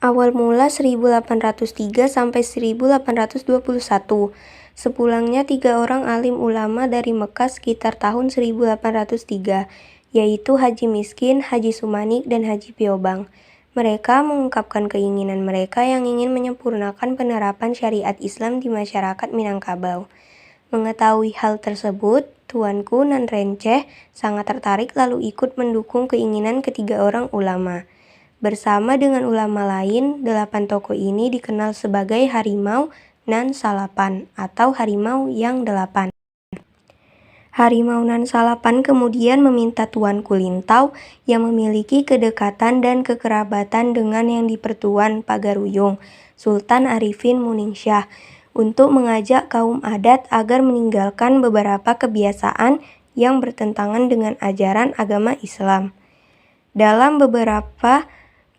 Awal mula 1803 sampai 1821. Sepulangnya 3 orang alim ulama dari Mekah sekitar tahun 1803, yaitu Haji Miskin, Haji Sumanik, dan Haji Piobang. Mereka mengungkapkan keinginan mereka yang ingin menyempurnakan penerapan syariat Islam di masyarakat Minangkabau. Mengetahui hal tersebut, Tuanku Nan Renceh sangat tertarik lalu ikut mendukung keinginan ketiga orang ulama. Bersama dengan ulama lain, 8 tokoh ini dikenal sebagai Harimau Nan Salapan atau Harimau yang 8. Harimau Nan Salapan kemudian meminta Tuanku Lintau yang memiliki kedekatan dan kekerabatan dengan yang dipertuan Pagaruyung, Sultan Arifin Muningsyah, untuk mengajak kaum adat agar meninggalkan beberapa kebiasaan yang bertentangan dengan ajaran agama Islam. Dalam beberapa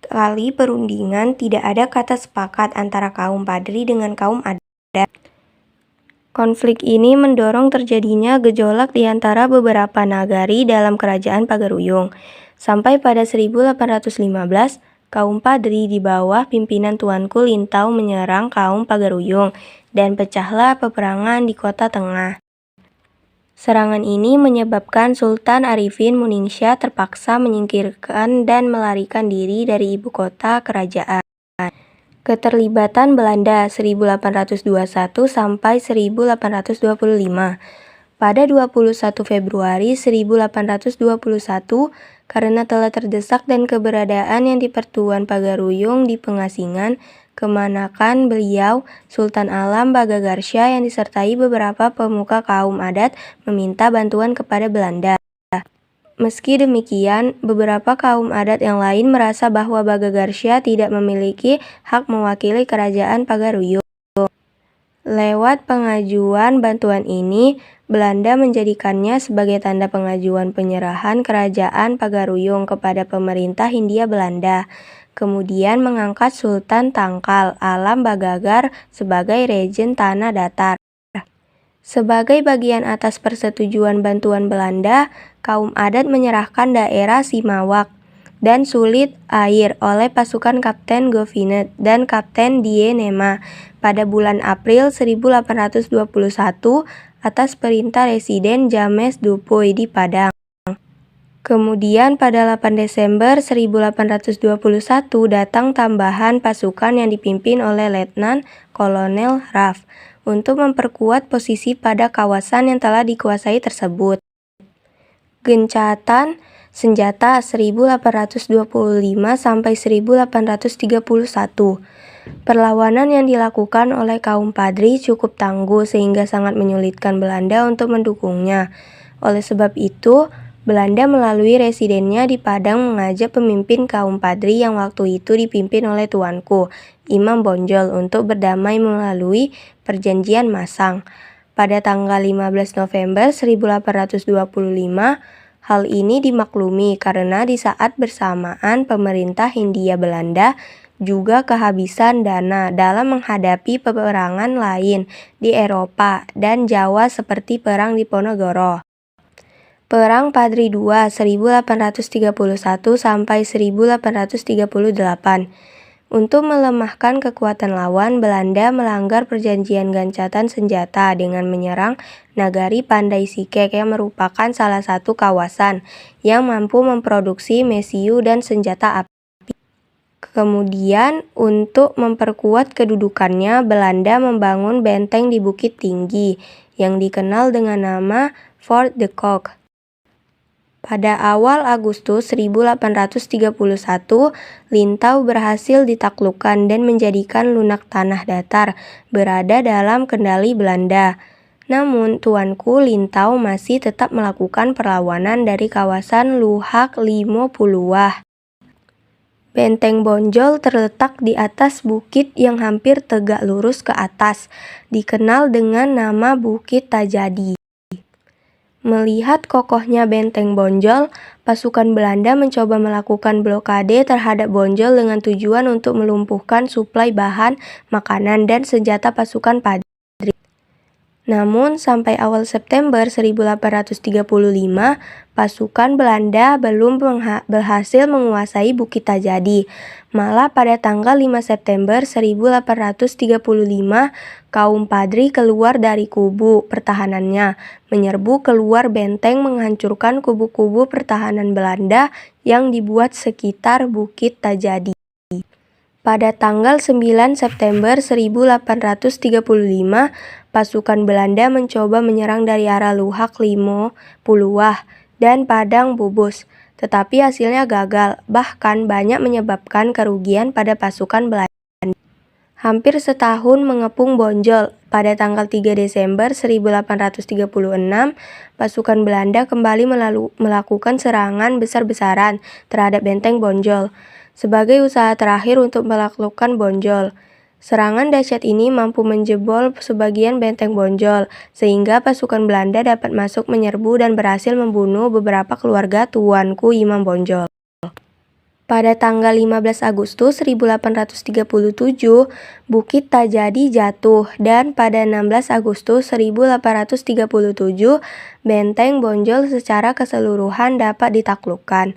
kali perundingan, tidak ada kata sepakat antara kaum Padri dengan kaum adat. Konflik ini mendorong terjadinya gejolak di antara beberapa nagari dalam kerajaan Pagaruyung. Sampai pada 1815, kaum Padri di bawah pimpinan Tuanku Lintau menyerang kaum Pagaruyung dan pecahlah peperangan di Kota Tengah. Serangan ini menyebabkan Sultan Arifin Muningsyah terpaksa menyingkirkan dan melarikan diri dari ibu kota kerajaan. Keterlibatan Belanda 1821 sampai 1825. Pada 21 Februari 1821, karena telah terdesak dan keberadaan yang dipertuan Pagaruyung di pengasingan, kemanakan beliau, Sultan Alam Bagagarsya yang disertai beberapa pemuka kaum adat meminta bantuan kepada Belanda. Meski demikian, beberapa kaum adat yang lain merasa bahwa Bagagarsya tidak memiliki hak mewakili kerajaan Pagaruyung. Lewat pengajuan bantuan ini, Belanda menjadikannya sebagai tanda pengajuan penyerahan kerajaan Pagaruyung kepada pemerintah Hindia Belanda. Kemudian mengangkat Sultan Tangkal Alam Bagagar sebagai Rejen Tanah Datar. Sebagai bagian atas persetujuan bantuan Belanda, kaum adat menyerahkan daerah Simawak dan Sulit Air oleh pasukan Kapten Govinet dan Kapten Dienema pada bulan April 1821 atas perintah Residen James Dupuy di Padang. Kemudian pada 8 Desember 1821 datang tambahan pasukan yang dipimpin oleh Letnan Kolonel Raff untuk memperkuat posisi pada kawasan yang telah dikuasai tersebut. Gencatan senjata 1825 sampai 1831. Perlawanan yang dilakukan oleh kaum Padri cukup tangguh sehingga sangat menyulitkan Belanda untuk mendukungnya. Oleh sebab itu, Belanda melalui residennya di Padang mengajak pemimpin kaum Padri yang waktu itu dipimpin oleh Tuanku, Imam Bonjol, untuk berdamai melalui Perjanjian Masang. Pada tanggal 15 November 1825, hal ini dimaklumi karena di saat bersamaan pemerintah Hindia Belanda juga kehabisan dana dalam menghadapi peperangan lain di Eropa dan Jawa seperti Perang Diponegoro. Perang Padri II 1831 sampai 1838. Untuk melemahkan kekuatan lawan, Belanda melanggar perjanjian gencatan senjata dengan menyerang Nagari Pandai Sikek yang merupakan salah satu kawasan yang mampu memproduksi mesiu dan senjata api. Kemudian, untuk memperkuat kedudukannya, Belanda membangun benteng di Bukit Tinggi yang dikenal dengan nama Fort de Kock. Pada awal Agustus 1831, Lintau berhasil ditaklukkan dan menjadikan lunak tanah datar berada dalam kendali Belanda. Namun, Tuanku Lintau masih tetap melakukan perlawanan dari kawasan Luhak Limo Puluwah. Benteng Bonjol terletak di atas bukit yang hampir tegak lurus ke atas, dikenal dengan nama Bukit Tajadi. Melihat kokohnya benteng Bonjol, pasukan Belanda mencoba melakukan blokade terhadap Bonjol dengan tujuan untuk melumpuhkan suplai bahan, makanan, dan senjata pasukan Padri. Namun, sampai awal September 1835, pasukan Belanda belum berhasil menguasai Bukit Tajadi. Malah pada tanggal 5 September 1835, kaum Padri keluar dari kubu pertahanannya, menyerbu keluar benteng menghancurkan kubu-kubu pertahanan Belanda yang dibuat sekitar Bukit Tajadi. Pada tanggal 9 September 1835, pasukan Belanda mencoba menyerang dari arah Luhak Limo, Puluwah, dan Padang Bubus, tetapi hasilnya gagal, bahkan banyak menyebabkan kerugian pada pasukan Belanda. Hampir setahun mengepung Bonjol, pada tanggal 3 Desember 1836, pasukan Belanda kembali melakukan serangan besar-besaran terhadap benteng Bonjol, sebagai usaha terakhir untuk menaklukkan Bonjol. Serangan dahsyat ini mampu menjebol sebagian benteng Bonjol, sehingga pasukan Belanda dapat masuk menyerbu dan berhasil membunuh beberapa keluarga Tuanku Imam Bonjol. Pada tanggal 15 Agustus 1837, Bukit Tajadi jatuh, dan pada 16 Agustus 1837, benteng Bonjol secara keseluruhan dapat ditaklukkan.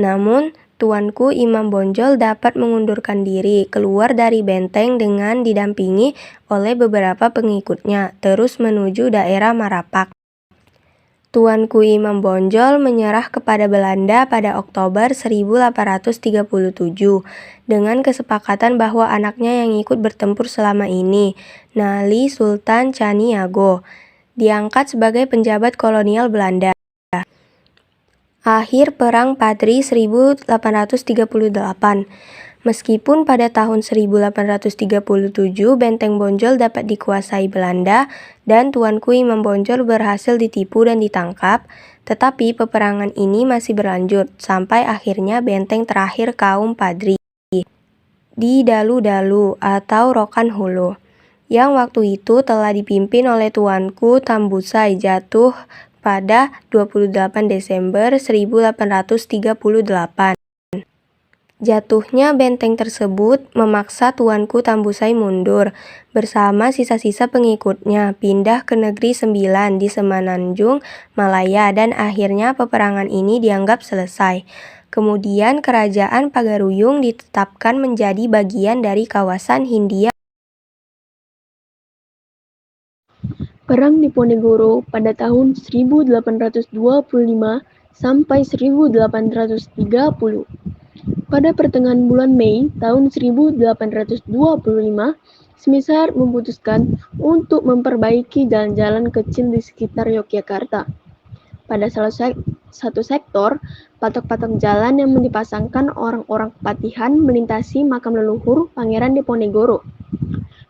Namun, Tuanku Imam Bonjol dapat mengundurkan diri keluar dari benteng dengan didampingi oleh beberapa pengikutnya, terus menuju daerah Marapak. Tuanku Imam Bonjol menyerah kepada Belanda pada Oktober 1837 dengan kesepakatan bahwa anaknya yang ikut bertempur selama ini, Nali Sultan Caniago, diangkat sebagai penjabat kolonial Belanda. Akhir Perang Padri 1838. Meskipun pada tahun 1837 benteng Bonjol dapat dikuasai Belanda dan Tuanku Imam Bonjol berhasil ditipu dan ditangkap, tetapi peperangan ini masih berlanjut sampai akhirnya benteng terakhir kaum Padri di Dalu-Dalu atau Rokan Hulu, yang waktu itu telah dipimpin oleh Tuanku Tambusai, jatuh pada 28 Desember 1838. Jatuhnya benteng tersebut memaksa Tuanku Tambusai mundur bersama sisa-sisa pengikutnya pindah ke Negeri Sembilan di Semenanjung Malaya, dan akhirnya peperangan ini dianggap selesai. Kemudian Kerajaan Pagaruyung ditetapkan menjadi bagian dari kawasan Hindia. Perang Diponegoro pada tahun 1825 sampai 1830. Pada pertengahan bulan Mei tahun 1825, Semisar memutuskan untuk memperbaiki jalan-jalan kecil di sekitar Yogyakarta. Pada salah satu sektor, patok-patok jalan yang dipasangkan orang-orang kepatihan melintasi makam leluhur Pangeran Diponegoro.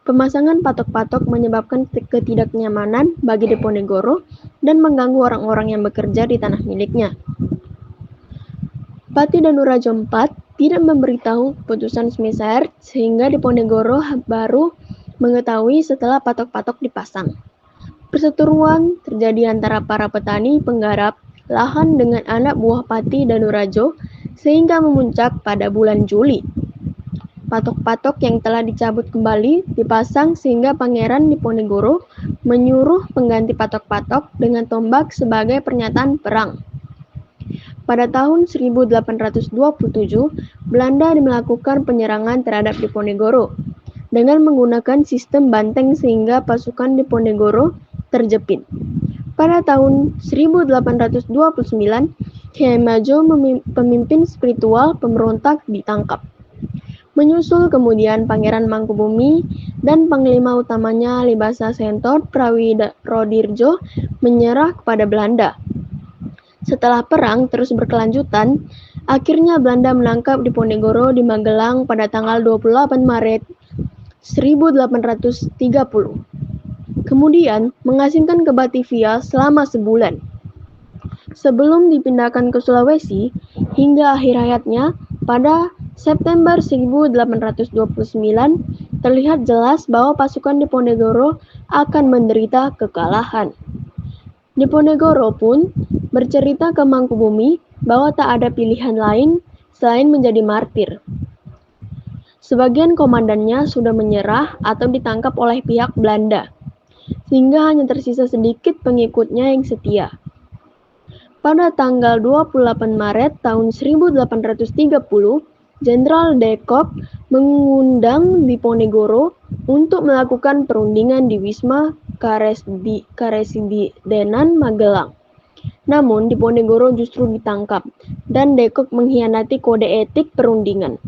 Pemasangan patok-patok menyebabkan ketidaknyamanan bagi Diponegoro dan mengganggu orang-orang yang bekerja di tanah miliknya. Pati Danurajo IV tidak memberitahu keputusan Semisar, sehingga Diponegoro baru mengetahui setelah patok-patok dipasang. Perseteruan terjadi antara para petani penggarap lahan dengan anak buah Pati Danurajo sehingga memuncak pada bulan Juli. Patok-patok yang telah dicabut kembali dipasang sehingga Pangeran Diponegoro menyuruh pengganti patok-patok dengan tombak sebagai pernyataan perang. Pada tahun 1827, Belanda melakukan penyerangan terhadap Diponegoro dengan menggunakan sistem banteng sehingga pasukan Diponegoro terjepit. Pada tahun 1829, Kiai Majo, pemimpin spiritual pemberontak, ditangkap. Menyusul kemudian Pangeran Mangkubumi dan Panglima utamanya Libasa Sentor Prawirodirjo menyerah kepada Belanda. Setelah perang terus berkelanjutan, akhirnya Belanda menangkap Diponegoro di Magelang pada tanggal 28 Maret 1830. Kemudian mengasingkan ke Batavia selama sebulan. Sebelum dipindahkan ke Sulawesi hingga akhir hayatnya pada September 1829, terlihat jelas bahwa pasukan Diponegoro akan menderita kekalahan. Diponegoro pun bercerita ke Mangkubumi bahwa tak ada pilihan lain selain menjadi martir. Sebagian komandannya sudah menyerah atau ditangkap oleh pihak Belanda. sehingga hanya tersisa sedikit pengikutnya yang setia. Pada tanggal 28 Maret tahun 1830, Jenderal de Kock mengundang Diponegoro untuk melakukan perundingan di Wisma Karesidenan Magelang. Namun Diponegoro justru ditangkap dan de Kock mengkhianati kode etik perundingan.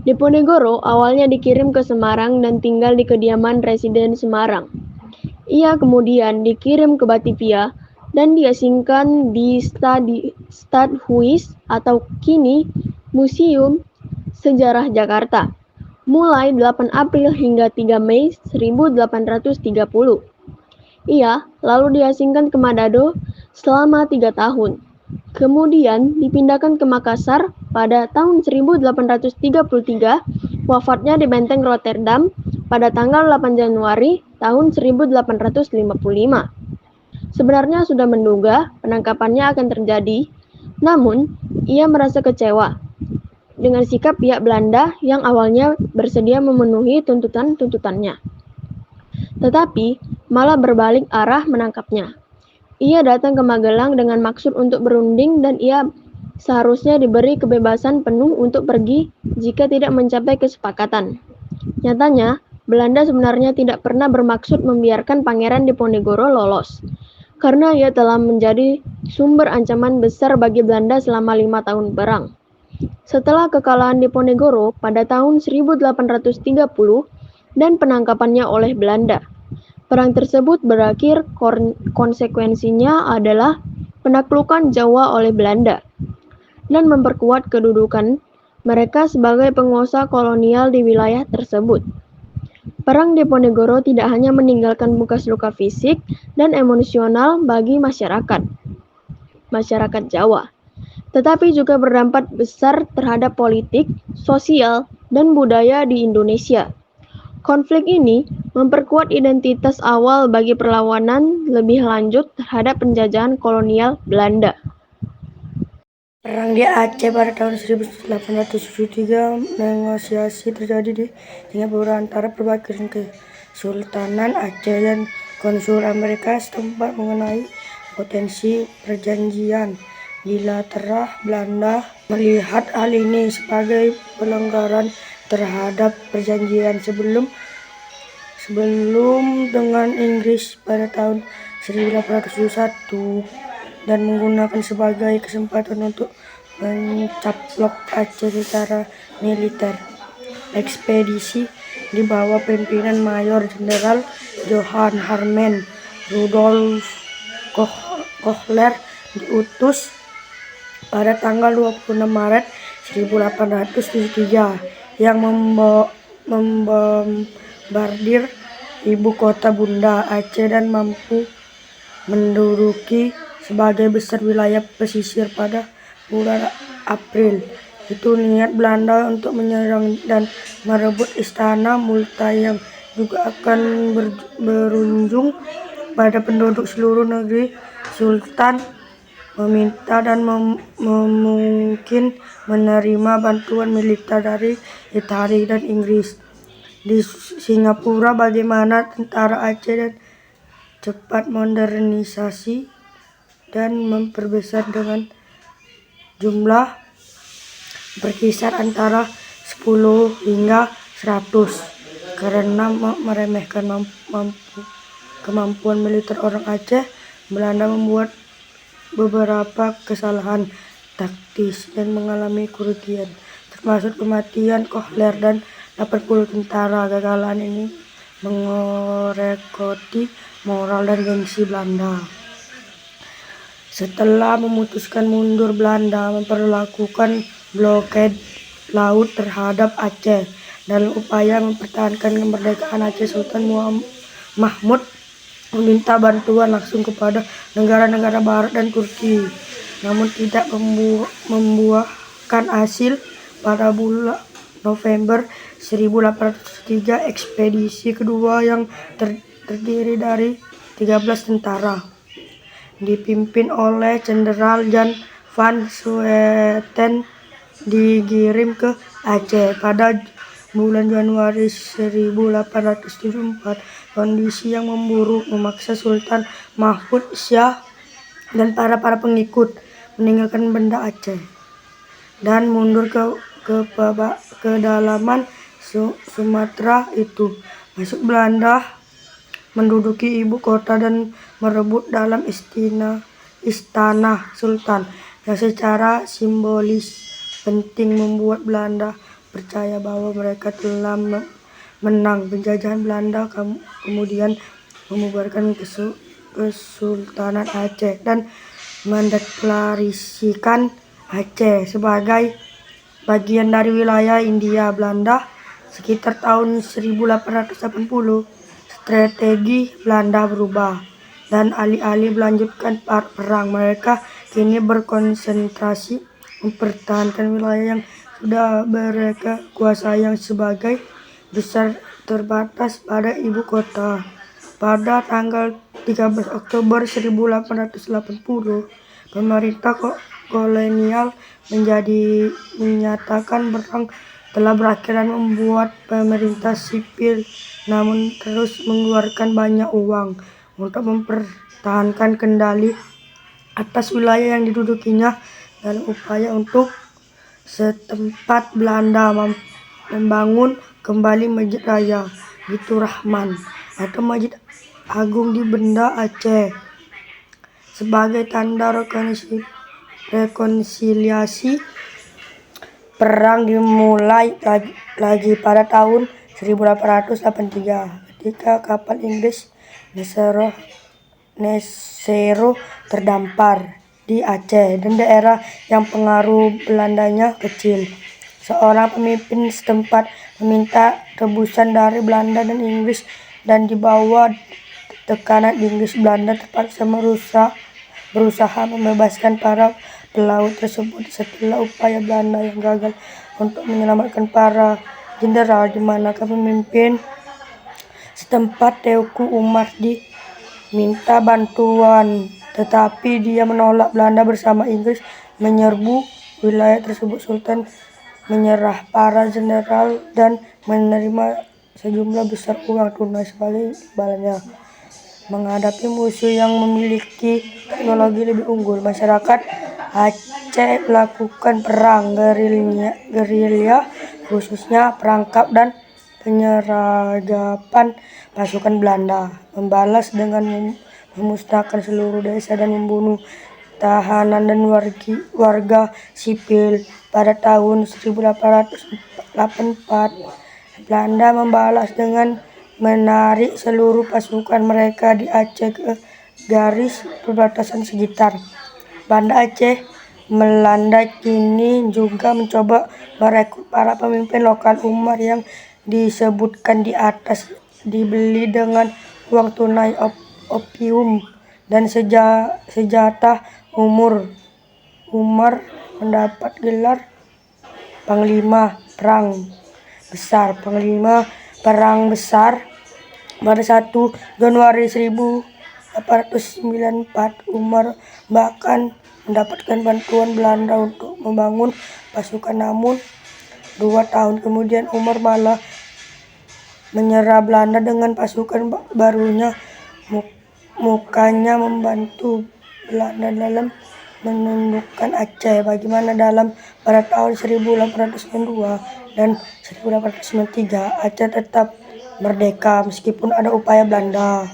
Diponegoro awalnya dikirim ke Semarang dan tinggal di kediaman Residen Semarang. Ia kemudian dikirim ke Batavia dan diasingkan di Stadhuis atau kini Museum Sejarah Jakarta mulai 8 April hingga 3 Mei 1830. Ia lalu diasingkan ke Manado selama 3 tahun. Kemudian dipindahkan ke Makassar pada tahun 1833, wafatnya di Benteng Rotterdam pada tanggal 8 Januari tahun 1855. Sebenarnya sudah menduga penangkapannya akan terjadi, namun ia merasa kecewa dengan sikap pihak Belanda yang awalnya bersedia memenuhi tuntutannya, tetapi malah berbalik arah menangkapnya. Ia datang ke Magelang dengan maksud untuk berunding dan ia seharusnya diberi kebebasan penuh untuk pergi jika tidak mencapai kesepakatan. Nyatanya, Belanda sebenarnya tidak pernah bermaksud membiarkan Pangeran Diponegoro lolos, karena ia telah menjadi sumber ancaman besar bagi Belanda selama 5 tahun perang. Setelah kekalahan Diponegoro pada tahun 1830 dan penangkapannya oleh Belanda, perang tersebut berakhir. Konsekuensinya adalah penaklukan Jawa oleh Belanda dan memperkuat kedudukan mereka sebagai penguasa kolonial di wilayah tersebut. Perang Diponegoro tidak hanya meninggalkan bekas luka fisik dan emosional bagi masyarakat Jawa, tetapi juga berdampak besar terhadap politik, sosial, dan budaya di Indonesia. Konflik ini memperkuat identitas awal bagi perlawanan lebih lanjut terhadap penjajahan kolonial Belanda. Perang di Aceh pada tahun 1873, negosiasi terjadi di Singapura antara perwakilan Kesultanan Aceh dan konsul Amerika setempat mengenai potensi perjanjian bilateral. Belanda melihat hal ini sebagai pelanggaran terhadap perjanjian sebelum dengan Inggris pada tahun 1871 dan menggunakan sebagai kesempatan untuk mencaplok Aceh secara militer. Ekspedisi di bawah pimpinan Mayor Jenderal Johann Hermann Rudolf Kohler diutus pada tanggal 26 Maret 1873 yang membombardir ibu kota Banda Aceh dan mampu menduduki sebagian besar wilayah pesisir pada bulan April. Itu niat Belanda untuk menyerang dan merebut istana Multai yang juga akan berujung pada penduduk seluruh negeri. Sultan meminta dan mungkin menerima bantuan militer dari Italia dan Inggris. Di Singapura, bagaimana tentara Aceh dan cepat modernisasi dan memperbesar dengan jumlah berkisar antara 10 hingga 100. Karena meremehkan kemampuan militer orang Aceh, Belanda membuat beberapa kesalahan taktis dan mengalami kerugian, termasuk kematian Kohler dan 80 tentara. Kegagalan ini mengoreksi moral dan gengsi Belanda. Setelah memutuskan mundur, Belanda memperlakukan blokade laut terhadap Aceh. Dalam upaya mempertahankan kemerdekaan Aceh, Sultan Mahmud meminta bantuan langsung kepada negara-negara Barat dan Turki, namun tidak membuahkan hasil. Pada bulan November 1803, ekspedisi kedua yang terdiri dari 13 tentara dipimpin oleh Jenderal Jan van Swieten dikirim ke Aceh. Pada bulan Januari 1874, kondisi yang memburuk memaksa Sultan Mahmud Syah dan para pengikut meninggalkan Banda Aceh dan mundur ke kedalaman Sumatera itu. Masuk Belanda menduduki ibu kota dan merebut dalam istana Sultan, yang secara simbolis penting membuat Belanda percaya bahwa mereka telah menang penjajahan. Belanda kemudian membubarkan Kesultanan Aceh dan mendeklarasikan Aceh sebagai bagian dari wilayah Hindia Belanda. Sekitar tahun 1880, strategi Belanda berubah dan alih-alih melanjutkan perang, mereka kini berkonsentrasi mempertahankan wilayah yang sudah mereka kuasai yang sebagai besar terbatas pada ibu kota. Pada tanggal 13 Oktober 1880, pemerintah kolonial menyatakan perang telah berakhir dan membuat pemerintah sipil namun terus mengeluarkan banyak uang untuk mempertahankan kendali atas wilayah yang didudukinya. Dalam upaya untuk setempat, Belanda membangun kembali Masjid Raya Gitu Rahman atau Masjid Agung di Banda Aceh sebagai tanda rekonsiliasi. Perang dimulai lagi pada tahun 1883 ketika kapal Inggris Nesero terdampar di Aceh dan daerah yang pengaruh Belandanya kecil. Seorang pemimpin setempat meminta tebusan dari Belanda dan Inggris, dan di bawah tekanan Inggris, Belanda terpaksa berusaha membebaskan para pelaut tersebut setelah upaya Belanda yang gagal untuk menyelamatkan para jenderal, di mana pemimpin setempat Teuku Umar diminta bantuan, tetapi dia menolak. Belanda bersama Inggris menyerbu wilayah tersebut. Sultan menyerah para jenderal dan menerima sejumlah besar uang tunai sebagai imbalannya. Menghadapi musuh yang memiliki teknologi lebih unggul, masyarakat Aceh melakukan perang gerilya, khususnya perangkap dan penyergapan pasukan Belanda, membalas dengan memusnahkan seluruh desa dan membunuh tahanan dan warga sipil. Pada tahun 1884, Belanda membalas dengan menarik seluruh pasukan mereka di Aceh ke garis perbatasan sekitar Banda Aceh. Belanda kini juga mencoba merekrut para pemimpin lokal. Umar yang disebutkan di atas dibeli dengan uang tunai, opium, dan senjata. Umar mendapat gelar Panglima Perang Besar pada 1 Januari 1894. Umar bahkan mendapatkan bantuan Belanda untuk membangun pasukan, namun 2 tahun kemudian Umar malah menyerah Belanda dengan pasukan barunya. Mukanya membantu Belanda dalam menundukkan Aceh. Bagaimana pada tahun 1892 dan 1893 Aceh tetap merdeka meskipun ada upaya Belanda.